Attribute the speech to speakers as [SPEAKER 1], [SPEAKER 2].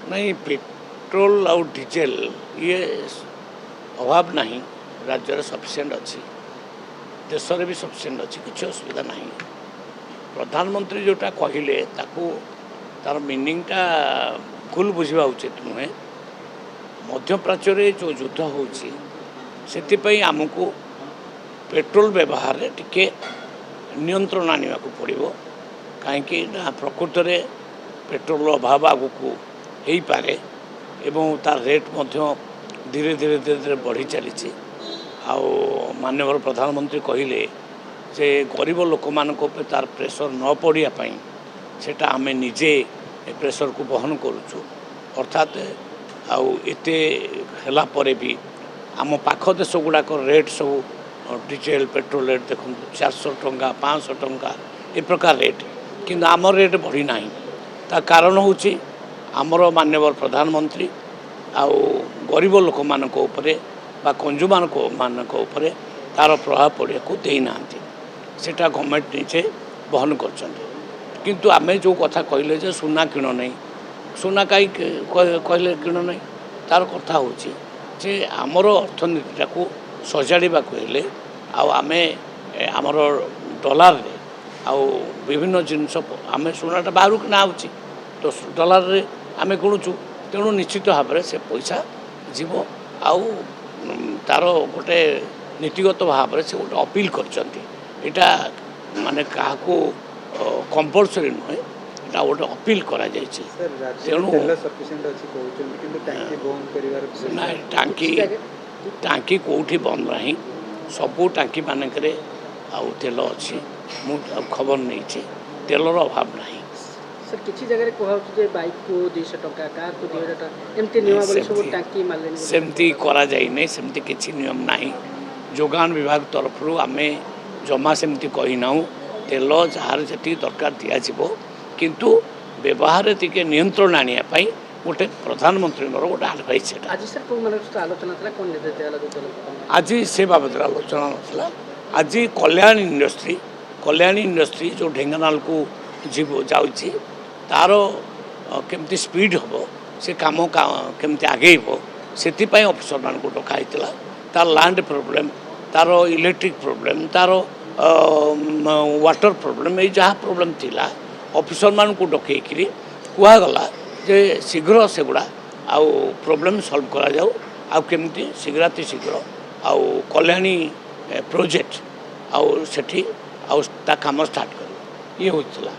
[SPEAKER 1] नहीं पेट्रोल आउ डीजेल ये अभाव नहीं राज्य सफिसीयंट अच्छी देश में भी सफिसीयंट अच्छी किसी असुविधा नहीं प्रधानमंत्री जोटा कहले तार मीनिंगटा भूल बुझा उचित नुहे मध्यप्राच्य जो युद्ध होती आमको पेट्रोल व्यवहार टिके नियंत्रण आने को पड़ो कहीं प्रकृत में पेट्रोल अभाव आगक हो पारे एवं तार रेट धीरे धीरे धीरे धीरे बढ़ी चली माननीय प्रधानमंत्री कहले जे गरीब लोक मान तार प्रेसर न पड़ापी सेटा आम निजे प्रेसर को बहन करुचु अर्थात आते भी आम पाख देश गुड़ाक रेट सब डीजेल पेट्रोल रेट देखो 400 टंका 500 टंका ए प्रकार रेट किंतु आम रेट बढ़ी ना ता कारण हूँ आमर माननीय प्रधानमंत्री आउ गरीब लोक मानक बा कंज्यूमर मानक तार प्रभाव पड़ा को देना सेटा गवर्नमेंट निजे बहन कर आमे जो कथा कहले जे सुना किण नहीं सुना कहीं कहले किण नहीं तार कथा हूँ जे आमर अर्थनीतिटा को सजाड़ा हेले आमे आमर डॉलर रे आउ विभिन्न जिनस आमे सुनाटा बाहर किना होची तो डॉलर रे आमे किणुचु तेणु निश्चित भाव में से पैसा जीव आउ तार गोटे नीतिगत भाव में से गोटे अपील करटा माने क्या कंपलसरी नुहे এটা গোটে অপিল করা যাইছে তেণু না টাঙ্কি কোটি বন্ধ না सबू टांकी मानक तेल अच्छी मुझे खबर नहीं तेलर अभाव ना
[SPEAKER 2] सर किसी जगह कह बाइक को 200 टका कार को 2000 टका एमती नियमावली सब टांकी मारले
[SPEAKER 1] सेमती करा जाई नहीं सेमती किसी नियम नहीं जोगान विभाग तरफ आम जमा सेमती कही ना तेल जार जी दरकार दिज्व किंतु व्यवहार टिके नियंत्रण आने गोटे प्रधानमंत्री गोटे आडभाइस आज से बाबद आलोचना ना आज कल्याण इंडस्ट्री जो ढेंकानाल को जीव जाऊँगी तार केमती स्पीड हम से कम केमती आगेब से ऑफिसर मान को डकाई तार लैंड प्रोब्लेम तार इलेक्ट्रिक प्रोब्लेम तार वाटर प्रोब्लेम ये जहाँ प्रोब्लेम थिला ऑफिसर मान को डकईकरी कहगला जे शीघ्र से गुड़ा आउ प्रोब्लेम सॉल्व करा जाऊ आउ केमती शीघ्राति शीघ्र आउ कल्याणी प्रोजेक्ट आउ सेठी आउ ता काम स्टार्ट कर ये होता